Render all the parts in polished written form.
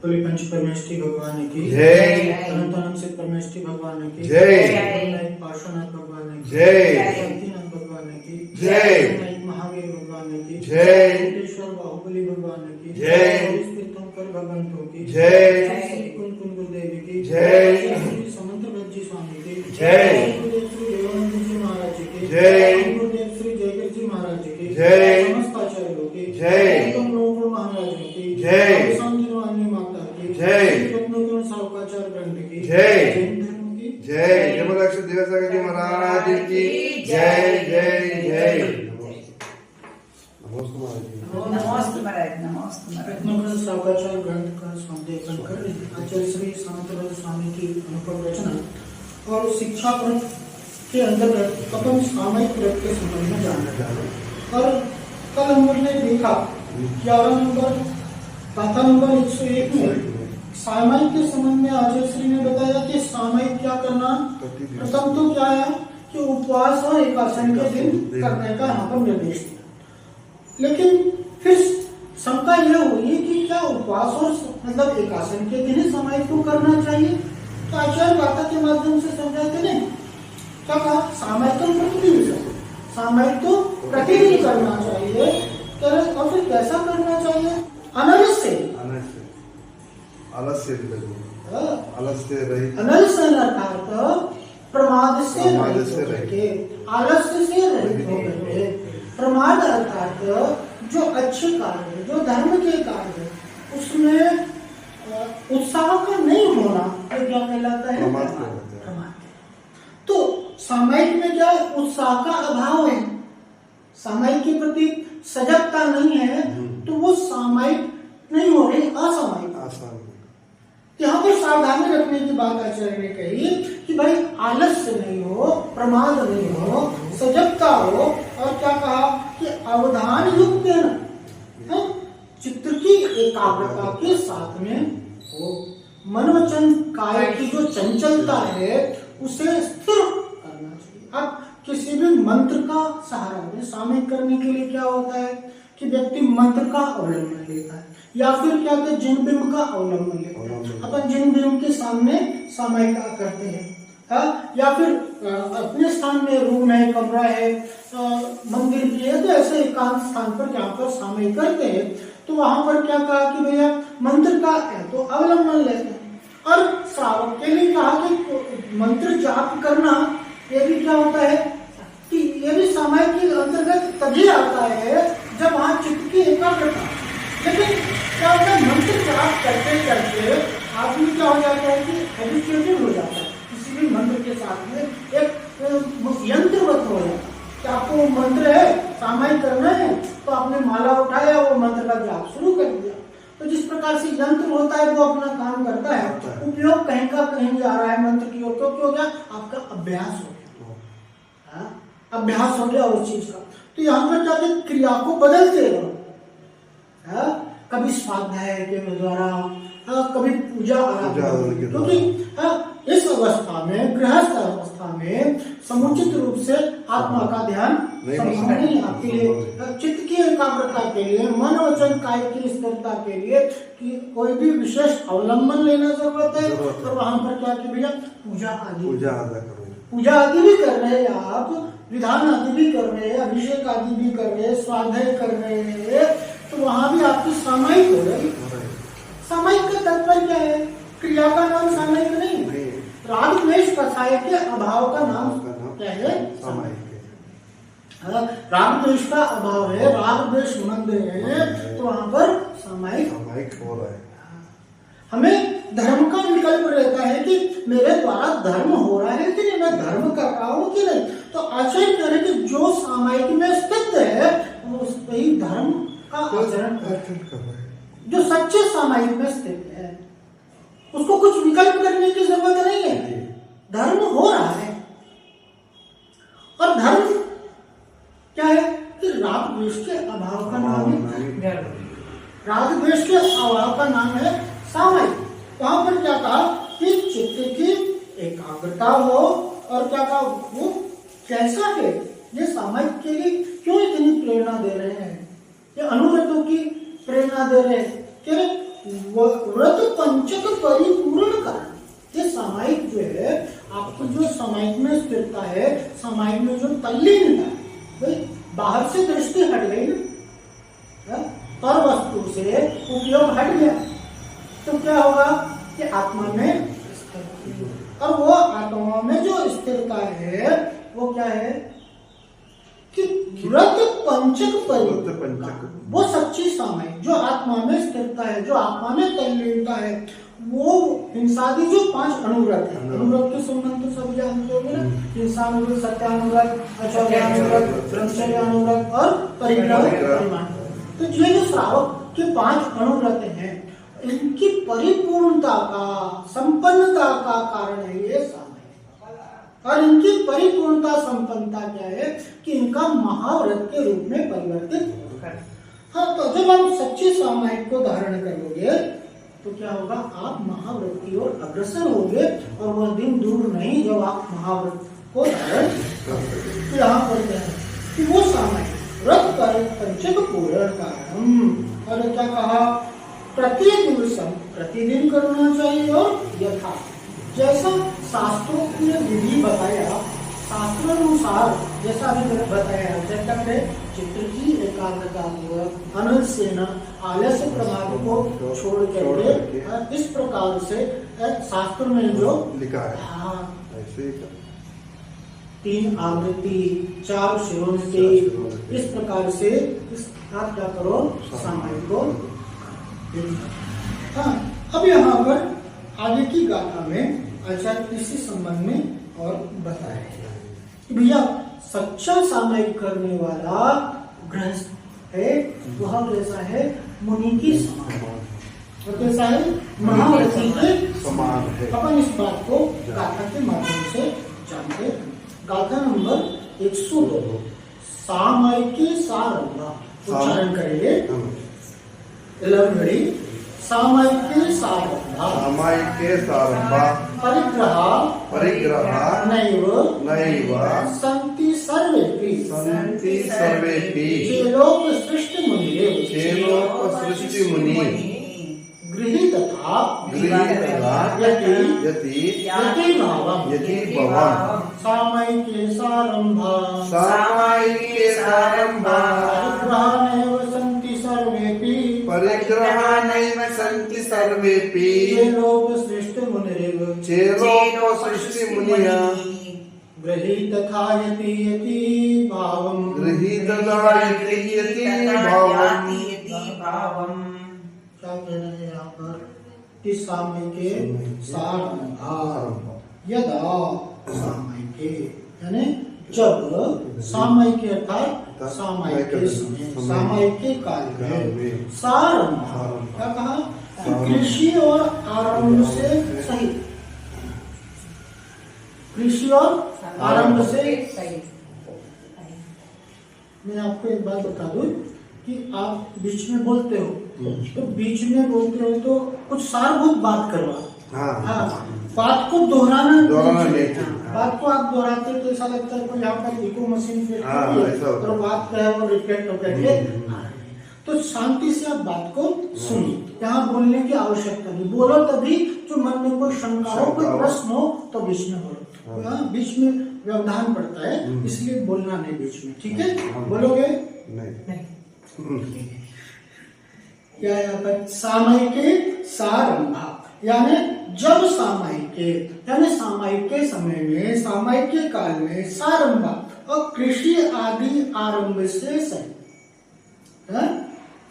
बोले पंच परमेष्ठी भगवान की जय। अनंतानंद से परमेष्ठी भगवान की जय। पार्श्वनाथ भगवान की जय। शक्तिनाथ भगवान की जय। महावीर भगवान की जय। कोटेश्वर बाहुबली भगवान की जय। तीर्थंकर भगवंतों की जय। श्री कुंकुम गुरुदेव की जय। श्री समंत जी स्वामी की जय। गुरुदेव श्री देवानंद जी महाराज की जय। गुरुदेव श्री जयगिर जी महाराज की जय। समस्त आचार्यों की जय। उत्तम लोक महाराजों की जय। शांतिवाणी माता की जय। रत्नोत्तर सावकाचार ग्रंथ की जय। जैन धर्म की जय। जमदग्नि देवसागर जी महाराज की जय जय जय। नमस्ते महाराज, नमस्ते महाराज। रत्नोत्तर सावकाचार ग्रंथ का स्वाध्याय कर आचार्य श्री शांतव्रत स्वामी की अनुपम रचना और शिक्षा पर के अंतर्गत अपन सामयिक व्रत के संबंध में जानना और कल हम लोग ने देखा 11 नंबर गाथा नंबर 101 में सामयिक के संबंध में आचार्य श्री ने बताया कि सामयिक क्या करना। प्रथम तो क्या है कि उपवास और एकासन के दिन करने का यहाँ पर निर्देश दिया, लेकिन फिर शंका यह हुई कि क्या उपवास और मतलब एकासन के दिन ही सामयिक को करना चाहिए। तो आचार्य गाथा के माध्यम से समझाते नहीं, क्या कहा सामयिक तो प्रतिदिन, सामयिक तो प्रतिदिन करना चाहिए। और फिर कैसा करना चाहिए? अनल से आलस्य रहित अनल अर्थात प्रमाद से रहित के, आलस्य से रहित होकर के। प्रमाद अर्थात जो अच्छे कार्य, जो धर्म के कार्य, उसमें उत्साह का नहीं होना, तो क्या कहलाता है? प्रमाद। तो सामयिक में क्या उत्साह का अभाव है, सामयिक के प्रति सजगता नहीं है, तो वो सामयिक नहीं हो रही, असामयिक। यहाँ पर सावधानी रखने की बात आचार्य ने कही कि भाई आलस्य नहीं हो, प्रमाद नहीं हो, सजगता हो, और क्या कहा कि अवधान युक्त है, चित्र की एकाग्रता के साथ में हो। मन वचन काय की जो चंचलता है उसे स्थिर करना चाहिए। अब किसी भी मंत्र का सहारा में सामयिक करने के लिए क्या होता है कि व्यक्ति मंत्र का अवलंबन लेता है, या फिर क्या कहते हैं जिन बिंब का अवलंबन लेता है। अपन जिन बिंब के सामने सामयिक करते हैं, या फिर अपने स्थान में रूम है, कमरा है, मंदिर भी है, तो ऐसे एकांत स्थान पर जहाँ पर सामयिक करते हैं, तो वहां पर क्या कहा कि भैया मंत्र का है तो अवलंबन लेते हैं। और श्रावक के लिए कहा कि मंत्र जाप करना ये भी क्या होता है कि ये भी सामयिक के अंतर्गत तभी आता है जब वहां चित्त की एकाग्रता। लेकिन क्या होता है मंत्र जाप करते करते आदमी क्या हो जाता है कि हैबिचुएटेड हो जाता है किसी भी मंत्र के साथ में, एक यंत्रवत हो जाता है कि आपको मंत्र है सामयिक करना है तो आपने माला उठाया, वो मंत्र का जाप शुरू कर दिया। तो जिस प्रकार से यंत्र होता है वो अपना काम करता है, उपयोग कहीं का कहीं जा रहा है मंत्र की ओर, तो क्या हो गया आपका अभ्यास हो गया, अभ्यास हो गया उस चीज का। तो यहाँ पर क्या क्रिया को बदलते रहो, कभी स्वाध्याय के द्वारा, कभी पूजा आराधना, क्योंकि इस अवस्था में गृहस्थ अवस्था में समुचित रूप से आत्मा का ध्यान नहीं, आपके लिए चित्त की एकाग्रता के लिए, मन वचन काय की स्थिरता के लिए कि कोई भी विशेष अवलंबन लेना जरूरत है। और वहां पर क्या कि भैया पूजा आदि भी कर रहे हैं आप, विधान आदि भी कर रहे हैं, अभिषेक आदि भी कर रहे हैं, स्वाध्याय कर रहे हैं, तो वहां भी आपकी सामयिक हो रही। सामयिक का तात्पर्य क्या है? क्रिया का नाम सामयिक नहीं, राग द्वेष कसाय के अभाव का नाम क्या है? सामयिक। राग द्वेष का अभाव है, राग द्वेष मंद है, तो वहां पर सामयिक हो रहा है। हमें धर्म का विकल्प रहता है कि मेरे द्वारा धर्म हो रहा है कि नहीं, मैं धर्म कर रहा हूं कि नहीं। तो आचार्य कह रहे कि जो सामयिक में स्थित है वो उस पे ही धर्म का आचरण कर रहा है। जो सच्चे सामयिक में स्थित है उसको कुछ विकल्प करने की जरूरत नहीं है, धर्म हो रहा है। और धर्म क्या है कि राग द्वेष के अभाव का नाम है, राग द्वेष के अभाव का नाम है सामयिक। वहां पर क्या कहा कि चित्त की एकाग्रता हो, और क्या कहा वो कैसा है, ये सामयिक के लिए क्यों इतनी प्रेरणा दे रहे हैं, ये अनुव्रतों की प्रेरणा दे रहे हैं। व्रत पंचक परिपूर्ण कारण। ये सामायिक जो है, आपकी जो सामायिक में स्थिरता है, सामायिक में जो तल्लीनता है, भाई बाहर से दृष्टि हट गई ना, पर वस्तु से उपयोग हट गया, तो क्या होगा कि आत्मा में स्थिरता। और वो आत्मा में जो स्थिरता है वो क्या है कि व्रत पंचक परिपूर्ण, वो सच्ची सामायिक जो आत्मा में स्थिरता है, जो आत्मा में तल्लीनता है, वो हिंसादि जो 5 अनुव्रत है, अनुव्रत के संबंध तो सब जानते होंगे ना, हिंसानुव्रत, सत्यानुव्रत, अचौर्यानुव्रत, ब्रह्मचर्यानुव्रत और परिग्रह परिमाण। तो ये जो श्रावक के 5 अनुव्रत हैं, इनकी परिपूर्णता का, संपन्नता का कारण है ये सामायिक। और इनकी परिपूर्णता, संपन्नता क्या है कि इनका महाव्रत के रूप में परिवर्तित होगा। हाँ, तो जब हम सच्ची सामायिक को धारण करोगे तो क्या होगा, आप महाव्रत की ओर अग्रसर होगे, और वह दिन दूर नहीं जब आप महाव्रत को धारण करोगे। तो यहाँ पर क्या है कि वो सामायिक व्रत पर पंचक पूर्ण कारण, और क्या कहा, प्रतिदिन करना चाहिए, और यथा जैसा शास्त्रों ने विधि बताया, शास्त्रानुसार जैसा अभी बताया, जब तक चित्र की एकाग्रता पूर्वक अनल सेना आलस्य प्रमाद को छोड़ करके इस प्रकार से शास्त्र में जो लिखा है, हाँ, ऐसे 3 आवृत्ति, 4 शिरोन्नति, इस प्रकार से आप क्या करो, सामायिक को। हाँ, अब यहाँ पर आगे की गाथा में आचार्य इसी संबंध में और बताया कि भैया सच्चा सामायिक करने वाला गृहस्थ है, वह कैसा है, मुनि की समान, और कैसा है, महाव्रती के समान है। अपन इस बात को गाथा के माध्यम से जानते हैं। गाथा नंबर 102, सामायिक सारंभा, उच्चारण करेंगे 11 घड़ी। सामायिक सारंभा, सामायिक सारंभा, परिग्रह नैव सन्ति सर्वेपि, चेलोक सृष्टि मुनि गृहीतथा यति भावम् सामायिके सारंभा, परिग्रहानैव सन्ति सर्वेपि, चेलोक सृष्टि मुनिः गृहीतथा यति भावम्, क्या कहना है यहाँ पर कि सामायिके सारंभा, यदा सामायिके यानी जब, सामायिके अर्थात सामायिक के समय, सामायिक के काल में, सारंभा क्या कहा, कृषि और आरंभ से सही, कृषि और आरंभ से सही। मैं आपको एक बात बता दूं कि आप बीच में बोलते हो, तो बीच में बोलते हो तो कुछ सारभूत बात करवा, हाँ, बात को दोहराना नहीं, बात को आप दोहराते तो ऐसा लगता है कोई यहाँ पर इको मशीन पे और बात कहे और रिफ्लेक्ट होकर के, तो शांति से आप बात को सुनिए, यहाँ बोलने की आवश्यकता नहीं, बोलो तभी जो मन में कोई शंका हो, कोई प्रश्न हो तो बीच में बोलो, यहाँ बीच में व्यवधान पड़ता है, इसलिए बोलना नहीं बीच में, ठीक है, बोलोगे नहीं। क्या यहाँ पर सामायिके सारंभा यानी जब सामायिक यानी सामायिक के समय में, सामायिक के काल में, सारंभा और कृषि आदि आरंभ से सहित,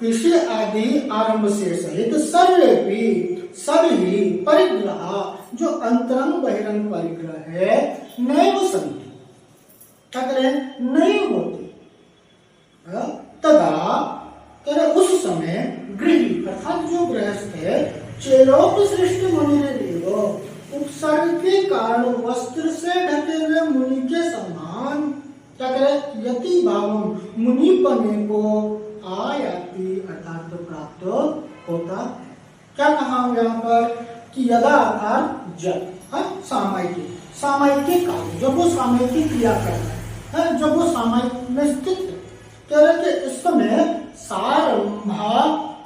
कृषि आदि आरंभ से सहित सर्वेपि सभी परिग्रह जो अंतरंग बहिरंग परिग्रह है नैव सन्ति, क्या करें, नहीं होते, तदा करे उस समय गृही अर्थात जो गृहस्थ है, चेलोक सृष्टि मुनि ने देवो उपसर्ग के कारण वस्त्र से ढके हुए मुनि के समान, क्या करे, यति भावम मुनि पने को आयाति अर्थात प्राप्त होता। क्या कहा यहाँ पर कि यदा अर्थात जब, सामायिक के काल, जब वो सामायिक की क्रिया कर रहा है, जब वो सामायिक में स्थित है, कह रहे कि इस समय सारंभा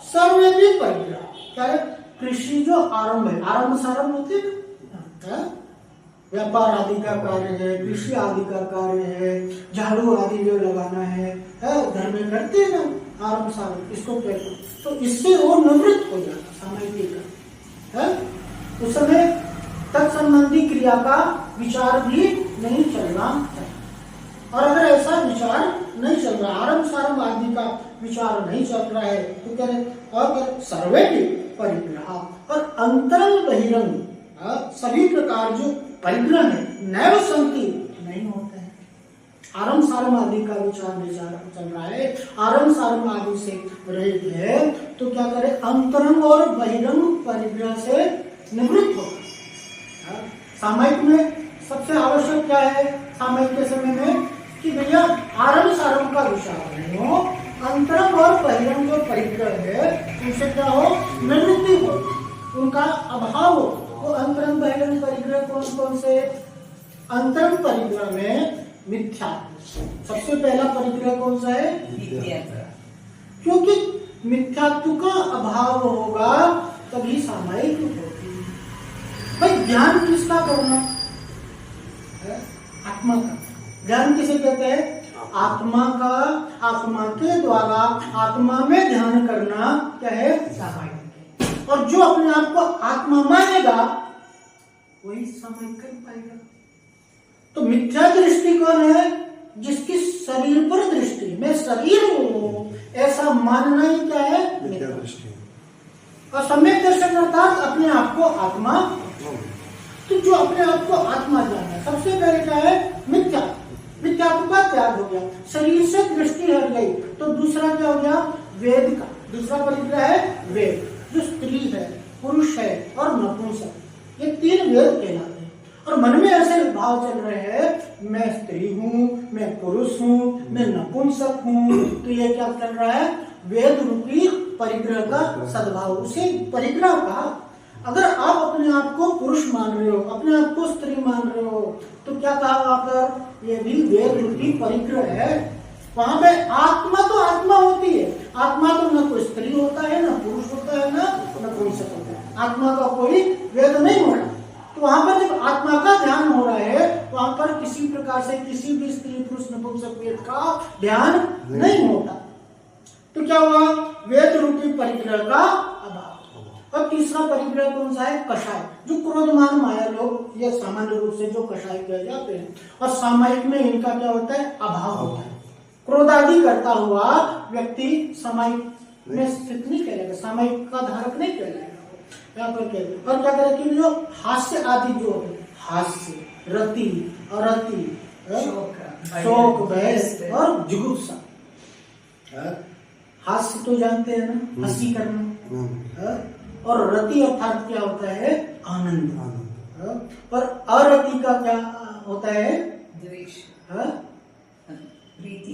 सर्वे भी परिग्रह, क्या है? कृषि जो आरंभ है, आरंभ सारंभ होते हैं ना, व्यापार आदि का कार्य है, कृषि आदि का कार्य है, झाड़ू आदि जो लगाना है, घर में करते हैं ना आरंभ सारंभ, इसको कहते हैं। तो इससे वो निवृत्त हो जाता सामायिक का, उस समय तत्संबंधी क्रिया का विचार भी नहीं चलना चाहिए। और अगर ऐसा विचार नहीं चल रहा, आरंभ सारंभ आदि का विचार नहीं चल रहा है, तो कह रहे और सर्वे परिग्रह और अंतरंग बहिरंग सभी प्रकार जो परिग्रह है नैव संति नहीं होते हैं। आरंभ सारंभ आदि का विचार चल रहा है, आरंभ सारंभ आदि से रहित है, तो क्या करे? अंतरंग और बहिरंग परिग्रह से निवृत्त हो। सामायिक में सबसे आवश्यक क्या है सामायिक के समय में? कि भैया आरंभ सारंभ का विचार नहीं हो, अंतरंग और बहिरंग जो परिग्रह है उनसे क्या हो? निवृत्ति हो, उनका अभाव हो। तो अंतरंग बहिरंग परिग्रह कौन कौन से? अंतरंग परिग्रह में मिथ्या, सबसे पहला परिग्रह कौन सा है? क्योंकि मिथ्यात्व का अभाव होगा तभी सामायिक होती है। भाई ध्यान किसका करना? आत्मा का। ध्यान किसे कहते हैं? आत्मा का। आत्मा के द्वारा आत्मा में ध्यान करना क्या है? सामायिक। और जो अपने आप को आत्मा मानेगा वही सामायिक कर पाएगा। तो मिथ्या दृष्टि कौन है? जिसकी शरीर पर दृष्टि, मैं शरीर हूं ऐसा मानना ही क्या है? मिथ्या दृष्टि। और सम्यक दर्शन अर्थात अपने आप को आत्मा। तो जो अपने आप को आत्मा जाना, सबसे पहले क्या है? मिथ्या। मिथ्यात्व का त्याग हो गया, शरीर से दृष्टि हट गई। तो दूसरा क्या हो गया? वेद का। दूसरा परिग्रह है वेद, जो स्त्री है, पुरुष है और नपुंसक, ये तीन वेद कहलाते हैं। और मन में ऐसे भाव चल रहे हैं, मैं स्त्री हूँ, मैं पुरुष हूँ, मैं नपुंसक हूँ। तो ये क्या चल रहा है? वेद रूपी परिग्रह का सद्भाव, उसे परिग्रह कहा। अगर आप अपने आप को पुरुष मान रहे हो, अपने आप को स्त्री मान रहे हो, तो क्या कहा वहां पर? ये भी वेद रूपी परिग्रह है। वहां पे आत्मा तो आत्मा होती है, आत्मा तो न कोई स्त्री होता है, न पुरुष होता है, न नपुंसक होता है। आत्मा का कोई वेद नहीं हो रहा। तो वहां पर जब आत्मा का ध्यान हो रहा है, वहां पर किसी प्रकार से किसी भी स्त्री पुरुष नपुंसक वेद का ध्यान नहीं होता। तो क्या हुआ? वेद रूपी परिग्रह का अभाव। और तीसरा परिग्रह कौन सा है? कषाय, जो क्रोधमान माया लोग ये सामान्य रूप से जो कषाय कहे जाते हैं। और सामायिक में इनका क्या होता है? अभाव होता है। क्रोध आदि करता हुआ व्यक्ति सामायिक में स्थित नहीं कहलाएगा, सामायिक का धारक नहीं कहलाएगा। यहाँ पर कहते और क्या करे कि जो हास्य आदि जो होते हैं, हास्य, रति, अरति, शोक, भय और जुगुप्सा। हास्य तो जानते हैं ना, हंसी करना। और रति अर्थात क्या होता है? आनंद। और अरति का क्या होता है? द्वेष, प्रीति,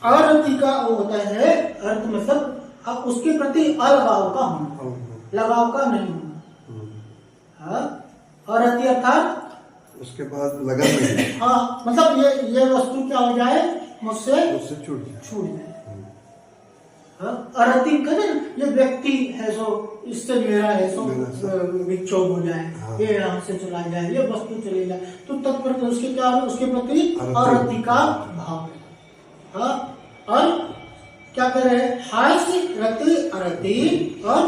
अरति का होता है अर्थ मतलब अब उसके प्रति अलगाव का होना, लगाव का नहीं होना। अरति अर्थात उसके बाद लगन नहीं। हाँ, मतलब ये वस्तु क्या हो जाए? मुझसे छूट जाए। अरति कहते हैं ये व्यक्ति है सो इससे मेरा है सो विक्षोभ हो जाए, ये यहाँ से चला जाए, ये वस्तु चली जाए, तो तत्पर उसके क्या हो? उसके प्रति अरति का भाव है। और क्या कर रहे हैं? हास्य, रति, अरति और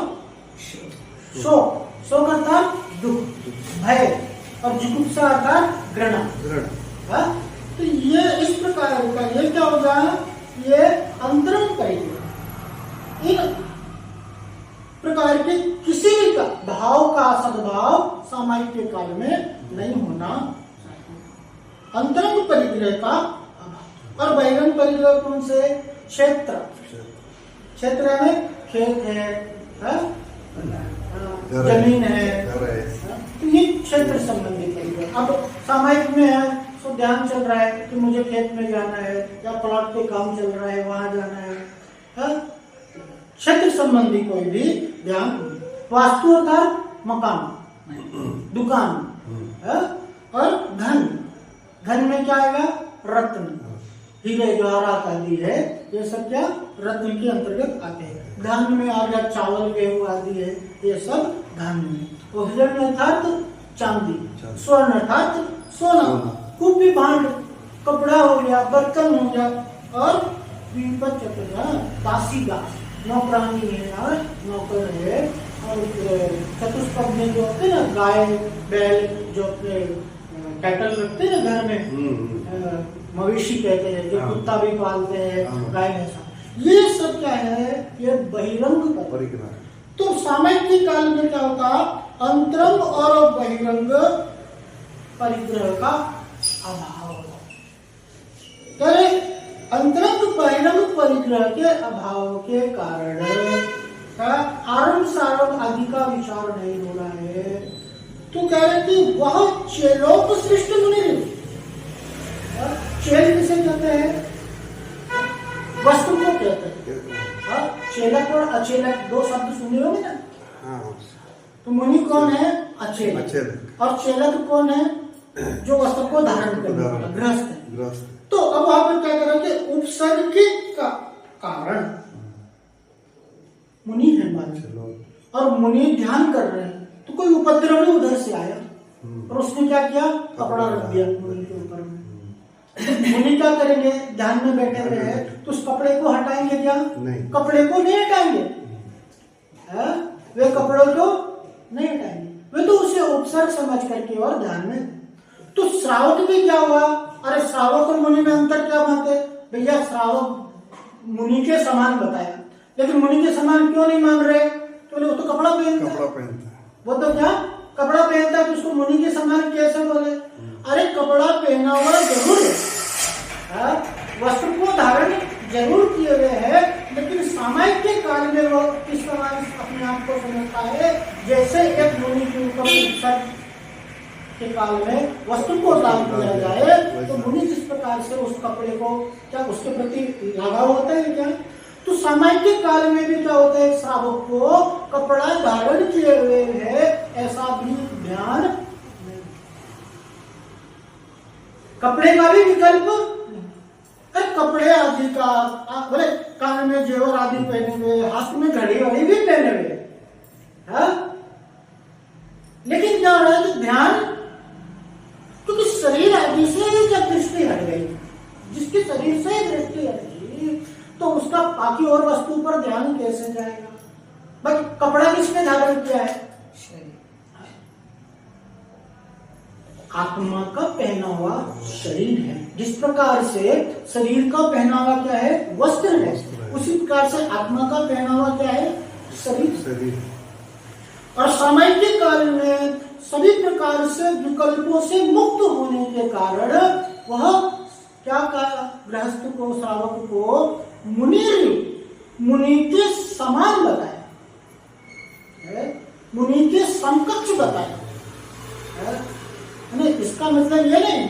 शोक। शोक अर्थात दुख, भय और जुगुप्सा अर्थात घृणा। तो ये इस प्रकार का ये क्या होगा? ये अंतरंग परिग्रह। इन प्रकार के किसी भी का भाव का सद्भाव सामायिक के काल में नहीं होना चाहिए। अंतरंग परिग्रह का अभाव। और बहिरंग परिग्रह कौन से? क्षेत्र। क्षेत्र में खेत है, जमीन है, तो ये क्षेत्र संबंधी परिग्रह। अब सामायिक में है तो ध्यान चल रहा है कि मुझे खेत में जाना है या प्लॉट पे काम चल रहा है वहां जाना है। क्षेत्र संबंधी कोई भी ध्यान। वास्तु अर्थात मकान, दुकान और धन। धन में क्या आएगा? रत्न। हीरे जवाहरात आदि है, ये सब क्या रत्न के अंतर्गत आते हैं। धान्य में आ गया चावल गेहूं आदि है, ये सब धान्य में। और हिरण अर्थात चांदी, स्वर्ण अर्थात सोना, कुपी भांड कपड़ा हो गया, बर्तन हो गया, और दासी दास नौकरानी है और नौकर है। और चतुष्पद में जो होते हैं ना गाय बैल, जो अपने कैटल रखते हैं ना घर में, मवेशी कहते हैं, जो कुत्ता भी पालते हैं, गाय भैंसा, ये सब क्या है, ये बहिरंग परिग्रह। तो सामायिक काल में क्या होता, अंतरंग और बहिरंग परिग्रह का अभाव होता। अंतरंग बहिरंग परिग्रह के अभाव के कारण आरंभ सारंभ आदि का विचार नहीं हो रहा है। तो कह रहे कि वह चेलोप सृष्टि मुनि, चेल किसे कहते हैं, वस्तु को कहते हैं। चेलक और अचेलक दो शब्द सुने होंगे ना। तो मुनि कौन है, अचेलक, और चेलक कौन है, जो वस्तु को धारण करने वाला, गृहस्थ। तो अब वहां पर क्या करेंगे, उपसर्ग का कारण मुनि है मान, और मुनि ध्यान कर रहे हैं, तो कोई उपद्रवी उधर से आया और उसने क्या किया, कपड़ा रख दिया मुनि के ऊपर में। तो मुनि क्या करेंगे, ध्यान में बैठे हुए हैं, तो उस कपड़े को हटाएंगे क्या, कपड़े को नहीं हटाएंगे, वे कपड़ों को नहीं हटाएंगे, वे तो उसे उपसर्ग समझ करके और ध्यान में। तो श्रावक भी क्या हुआ, अरे श्रावक और मुनि में अंतर क्या मानते, भैया श्रावक मुनि के समान बताया, लेकिन मुनि के समान क्यों नहीं मान रहे, तो वो तो कपड़ा पहनता है, वो तो क्या कपड़ा पहनता है, तो उसको मुनि के समान कैसे बोले। अरे कपड़ा पहना हुआ जरूर है, वस्त्र को धारण जरूर किए हुए है, लेकिन सामायिक के काल में वो किस समान अपने आप को समझता है, जैसे एक मुनि के ऊपर के काल में वस्तु को दान किया जाए, तो मुनि जिस प्रकार से उस कपड़े को क्या उसके प्रति लगाव होता है क्या। तो सामायिक काल में भी क्या होता है, श्रावक को कपड़ा धारण किए हुए है ऐसा भी ध्यान नहीं, कपड़े का भी विकल्प, कपड़े आदि का बोले कान में जेवर आदि पहने हुए, हाथ में घड़ी वाली भी पहने हुए, लेकिन क्या हो रहा है, ध्यान, क्योंकि शरीर आदि से जब दृष्टि हट गई, जिसके शरीर से दृष्टि हट गई, तो उसका बाकी और वस्तु पर ध्यान कैसे जाएगा। भाई कपड़ा किसने धारण किया है, आत्मा का पहनावा शरीर है। जिस प्रकार से शरीर का पहनावा क्या है, वस्त्र है, उसी प्रकार से आत्मा का पहनावा क्या है, शरीर। और सामायिक काल में सभी प्रकार से विकल्पों से मुक्त होने के कारण वह क्या कहा, गृहस्थ को, श्रावक को मुनि के समान बताया, मुनि के समकक्ष बताया। इसका मतलब ये नहीं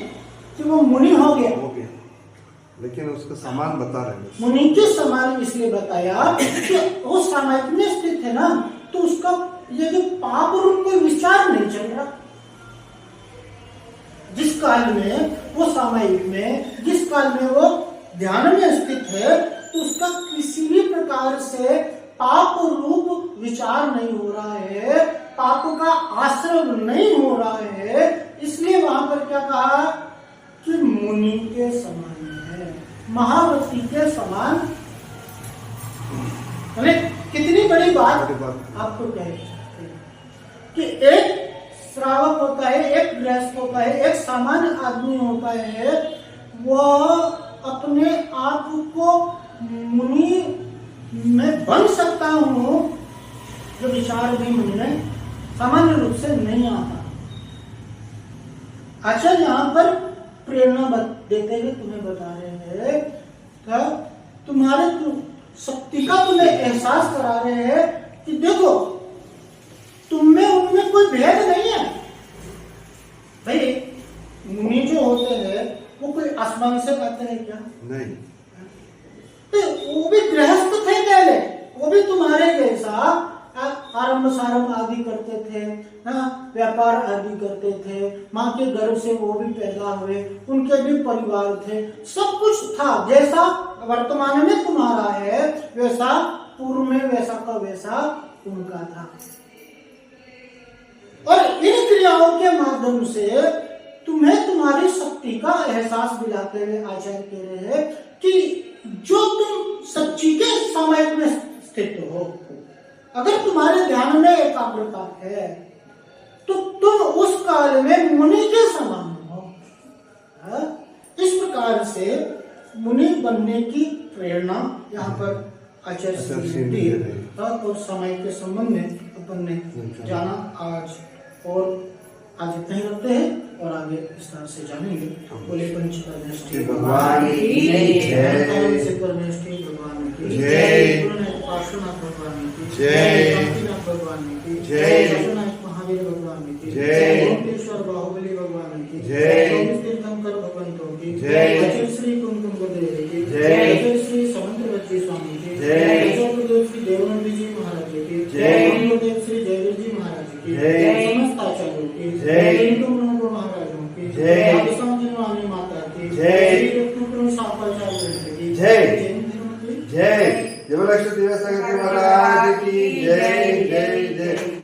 कि वो मुनि हो गया, लेकिन उसका समान बता रहे हैं। मुनि के समान इसलिए बताया कि वो सामायिक में स्थित है ना, तो उसका ये जो पाप रूप कोई विचार नहीं चल रहा। जिस काल में वो सामायिक में, जिस काल में वो ध्यान में स्थित है, तो उसका किसी भी प्रकार से पाप रूप विचार नहीं हो रहा है, पाप का आश्रय नहीं हो रहा है, इसलिए वहां पर क्या कहा कि मुनि के समान है, महारथी के समान। कितनी बड़ी बात आपको कह कि एक श्रावक होता है, एक गृहस्थ होता है, एक सामान्य आदमी होता है, वह अपने आप को मुनि में बन सकता हूं, जो विचार भी मुनि में सामान्य रूप से नहीं आता। अच्छा, यहाँ पर प्रेरणा देते हुए तुम्हें बता रहे हैं, तुम्हारे शक्ति का तुम्हें एहसास करा रहे हैं कि देखो तुम में उनमें कोई भेद नहीं है। भाई मुनि जो होते हैं वो कोई आसमान से आते हैं क्या, नहीं, तो वो भी गृहस्थ थे पहले, वो भी तुम्हारे जैसा आरंभ सारंभ आदि करते थे, व्यापार आदि करते थे, माँ के गर्भ से वो भी पैदा हुए, उनके भी परिवार थे, सब कुछ था। जैसा वर्तमान में तुम्हारा है वैसा पूर्व में वैसा का वैसा उनका था। और इन क्रियाओं के माध्यम से तुम्हें तुम्हारी शक्ति का एहसास दिलाते हुए आचार्य कह रहे हैं कि जो तुम सच्ची के सामयिक में स्थित हो, अगर तुम्हारे ध्यान में एकाग्रता है तो तुम उस काल में मुनि के समान हो। इस प्रकार से मुनि बनने की प्रेरणा यहाँ पर आचार्य श्री दी और समय के संबंध में अपन ने जाना आज, और आज इतना ही रखते हैं और आगे विस्तार से जानेंगे। बोले पंच परमेष्ठी भगवान की जय, से परमेष्ठी भगवान की जय, पार्श्वनाथ भगवान की जय, शांतिनाथ भगवान की जय, विश्वनाथ महावीर भगवान की जय, ओंकेश्वर बाहुबली भगवान की जय, 24 तीर्थंकर भगवंतों की जय, आचार्य श्री कुमकुम गुरुदेव की जय, आचार्य श्री समंत्र बच्ची स्वामी की जय, आचार्य गुरुदेव श्री देवानंद जी महाराज की जय, गुरुदेव श्री जयवीर जी महाराज की जय, समस्त आचार्यों की जय, महाराजों की जय, स्वामी माता की जय, श्री सापाचार्य की जय, जैन धर्म की जय, देवलक्ष्मी देवस्थान महाराज की जय जय जय।